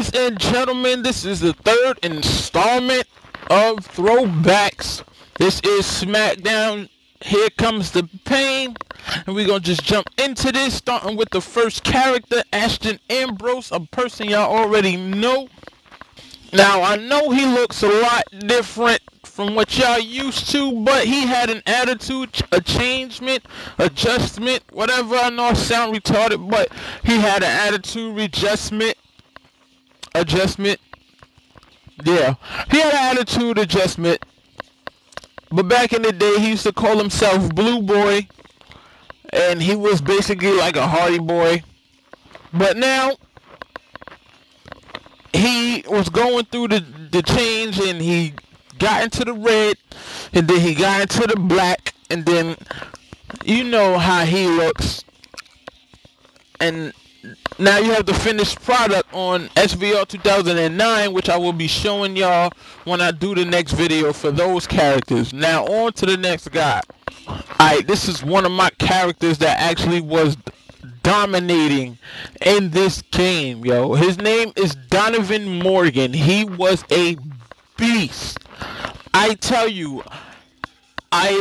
Ladies and gentlemen, this is the third installment of Throwbacks. This is Smackdown. Here comes the pain. And we're going to just jump into this, starting with the first character, Ashton Ambrose, a person y'all already know. Now, I know he looks a lot different from what y'all used to, but he had an attitude, a changement, adjustment, whatever. I know I sound retarded, but he had an attitude, adjustment. Yeah, he had an attitude adjustment. But back in the day, he used to call himself Blue Boy, and he was basically like a Hardy Boy. But now he was going through the change, and he got into the red, and then he got into the black, and then you know how he looks. And now you have the finished product on SVR 2009, which I will be showing y'all when I do the next video for those characters. Now on to the next guy. Alright, this is one of my characters that actually was dominating in this game, yo. His name is Donovan Morgan. He was a beast. I tell you,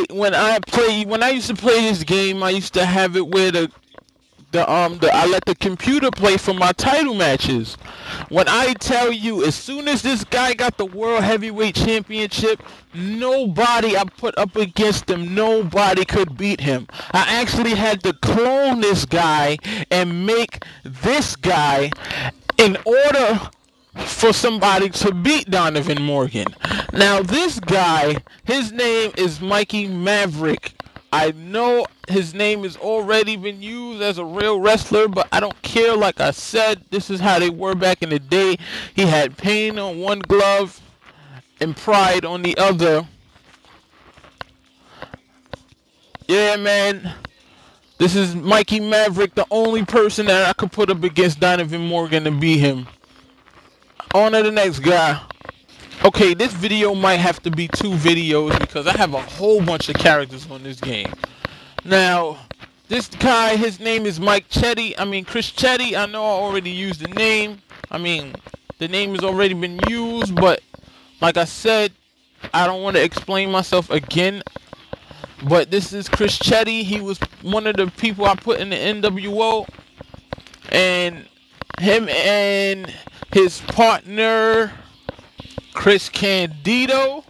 when I used to play this game, I used to have it where I let the computer play for my title matches. When I tell you, as soon as this guy got the World Heavyweight Championship, nobody I put up against him, nobody could beat him. I actually had to clone this guy and make this guy in order for somebody to beat Donovan Morgan. Now this guy, his name is Mikey Maverick. I know his name has already been used as a real wrestler, but I don't care. Like I said, this is how they were back in the day. He had pain on one glove and pride on the other. Yeah, man. This is Mikey Maverick, the only person that I could put up against Donovan Morgan and beat him. On to the next guy. Okay, this video might have to be 2 videos because I have a whole bunch of characters on this game. Now, this guy, his name is Chris Chetty. I know I already used the name. The name has already been used, but like I said, I don't want to explain myself again. But this is Chris Chetty. He was one of the people I put in the NWO. And him and his partner, Chris Candido,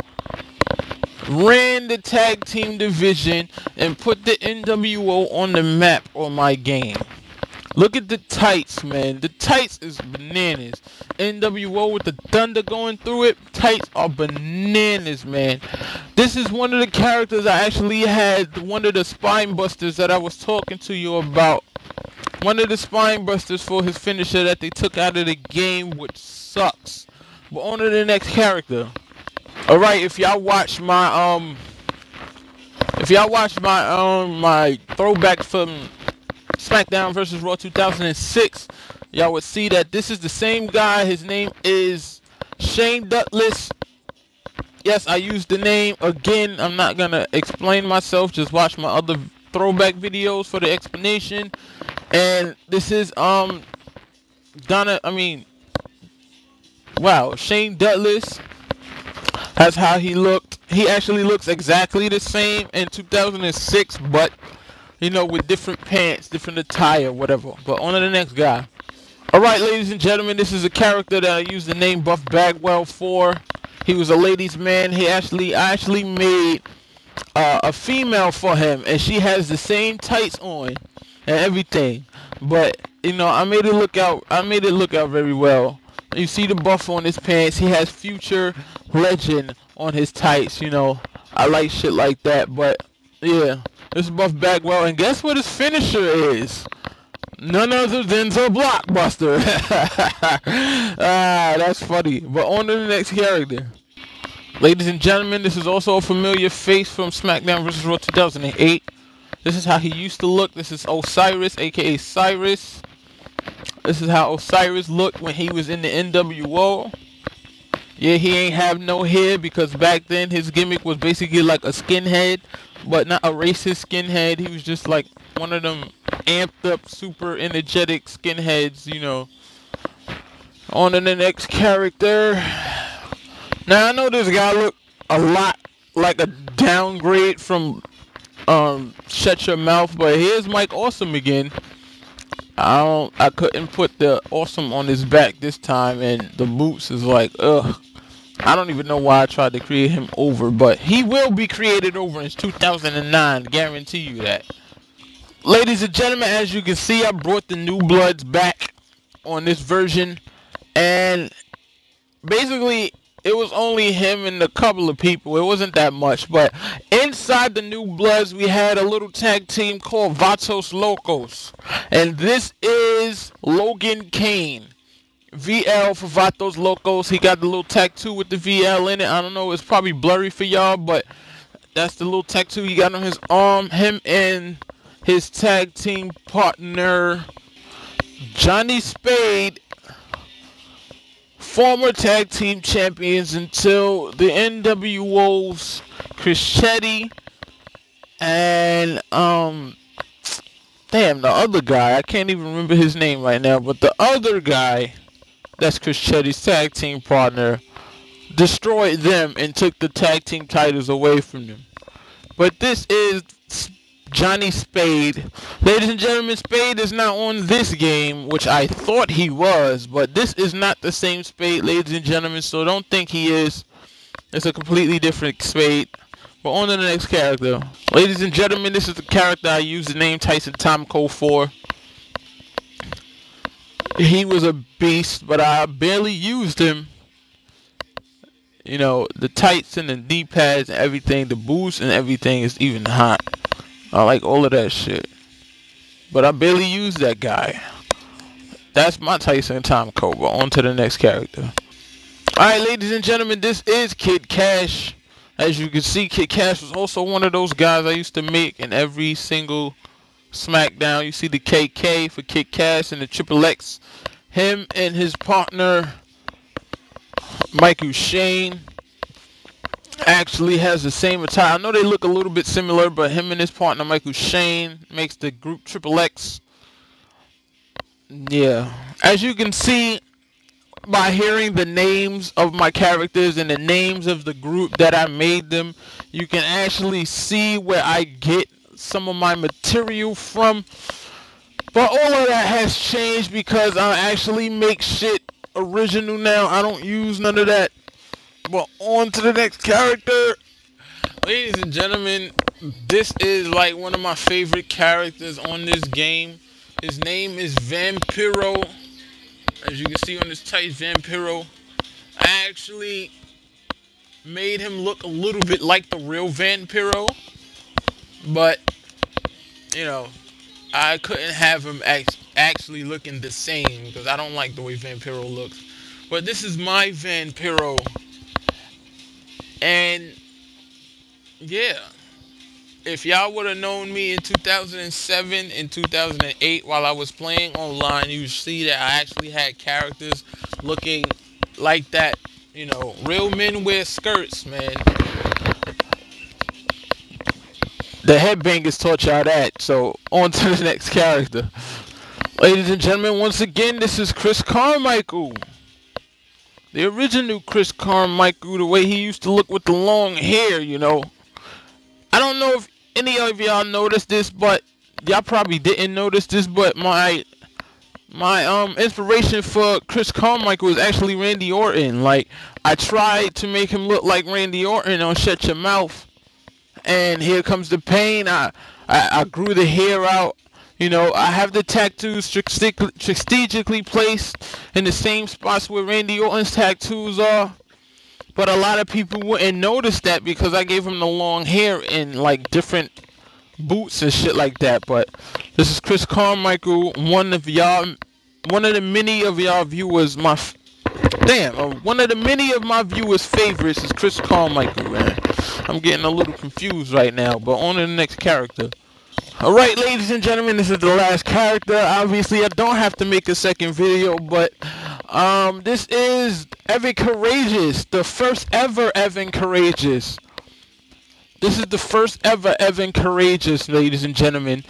ran the tag team division and put the NWO on the map on my game. Look at the tights, man. The tights is bananas. NWO with the thunder going through it. Tights are bananas, man. This is one of the characters I actually had, one of the spine busters that I was talking to you about. One of the spine busters for his finisher that they took out of the game, which sucks. But on to the next character. Alright, if y'all watch my my throwback from SmackDown vs. Raw 2006, y'all would see that this is the same guy. His name is Shane Douglas. Yes, I used the name again. I'm not gonna explain myself. Just watch my other throwback videos for the explanation. And this is Shane Douglas. That's how he looked. He actually looks exactly the same in 2006, but you know, with different pants, different attire, whatever. But on to the next guy. Alright, ladies and gentlemen, this is a character that I used the name Buff Bagwell for. He was a ladies' man. I actually made a female for him, and she has the same tights on and everything. But you know, I made it look out very well. You see the buff on his pants. He has Future Legend on his tights. You know, I like shit like that. But yeah, this is Buff Bagwell, and guess what his finisher is? None other than the Blockbuster. That's funny. But on to the next character. Ladies and gentlemen, this is also a familiar face from SmackDown vs. Raw 2008. This is how he used to look. This is Osiris, aka Cyrus. This is how Osiris looked when he was in the NWO. Yeah, he ain't have no hair because back then his gimmick was basically like a skinhead, but not a racist skinhead. He was just like one of them amped up, super energetic skinheads, you know. On to the next character. Now I know this guy look a lot like a downgrade from Shut Your Mouth, but here's Mike Awesome again. I couldn't put the Awesome on his back this time, and the boots is like, ugh. I don't even know why I tried to create him over, but he will be created over in 2009, guarantee you that. Ladies and gentlemen, as you can see, I brought the New Bloods back on this version, and basically it was only him and a couple of people. It wasn't that much, but inside the New Bloods we had a little tag team called Vatos Locos, and this is Logan Kane. VL for Vatos Locos. He got the little tattoo with the VL in it. I don't know, it's probably blurry for y'all, but that's the little tattoo he got on his arm. Him and his tag team partner Johnny Spade, former tag team champions until the NWO's Chris Chetty and damn, the other guy, I can't even remember his name right now, but the other guy, that's Chris Chetty's tag team partner, destroyed them and took the tag team titles away from them. But this is Johnny Spade. Ladies and gentlemen, Spade is not on this game, which I thought he was, but this is not the same Spade, ladies and gentlemen, so don't think he is. It's a completely different Spade. But on to the next character. Ladies and gentlemen, this is the character I used the name Tyson Tomko for. He was a beast, but I barely used him. You know, the tights and the knee pads and everything, the boots and everything is even hot. I like all of that shit. But I barely used that guy. That's my Tyson Tomko. But on to the next character. Alright, ladies and gentlemen, this is Kid Cash. As you can see, Kid Cash was also one of those guys I used to make in every single SmackDown. You see the KK for Kid Cash and the Triple X. Him and his partner Michael Shane actually has the same attire. I know they look a little bit similar, but him and his partner Michael Shane makes the group Triple X. Yeah, as you can see by hearing the names of my characters and the names of the group that I made them, you can actually see where I get some of my material from. But all of that has changed because I actually make shit original now. I don't use none of that. But on to the next character. Ladies and gentlemen, this is like one of my favorite characters on this game. His name is Vampiro. As you can see on this tight, Vampiro. I actually made him look a little bit like the real Vampiro, but you know, I couldn't have him actually looking the same because I don't like the way Vampiro looks. But this is my Vampiro, and yeah, if y'all would have known me in 2007 and 2008 while I was playing online, you would see that I actually had characters looking like that. You know, real men wear skirts, man. The headbangers taught y'all that. So on to the next character. Ladies and gentlemen, once again, this is Chris Carmichael. The original Chris Carmichael, the way he used to look with the long hair, you know. I don't know if any of y'all noticed this, but y'all probably didn't notice this, but my inspiration for Chris Carmichael is actually Randy Orton. Like, I tried to make him look like Randy Orton on Shut Your Mouth, and here comes the pain. I grew the hair out. You know, I have the tattoos strategically placed in the same spots where Randy Orton's tattoos are. But a lot of people wouldn't notice that because I gave him the long hair and like different boots and shit like that. But this is Chris Carmichael, one of the many of y'all viewers. One of the many of my viewers' favorites is Chris Carmichael, man. I'm getting a little confused right now, but on to the next character. Alright, ladies and gentlemen, this is the last character. Obviously, I don't have to make a second video, but this is Evan Courageous, the first ever Evan Courageous. This is the first ever Evan Courageous, ladies and gentlemen.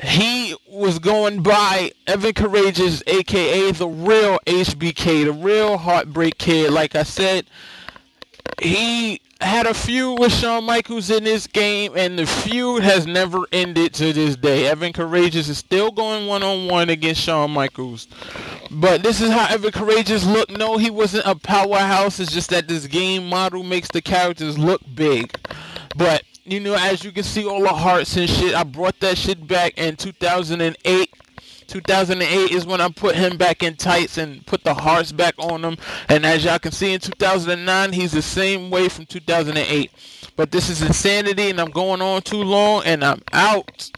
he was going by Evan Courageous, aka the real HBK, the real Heartbreak Kid. Like I said, he had a feud with Shawn Michaels in this game, and the feud has never ended to this day. Evan Courageous is still going one-on-one against Shawn Michaels. But this is how Evan Courageous looked. No, he wasn't a powerhouse. It's just that this game model makes the characters look big. But, you know, as you can see, all the hearts and shit, I brought that shit back in 2008. 2008 is when I put him back in tights and put the hearts back on him. And as y'all can see in 2009, he's the same way from 2008. But this is insanity, and I'm going on too long, and I'm out.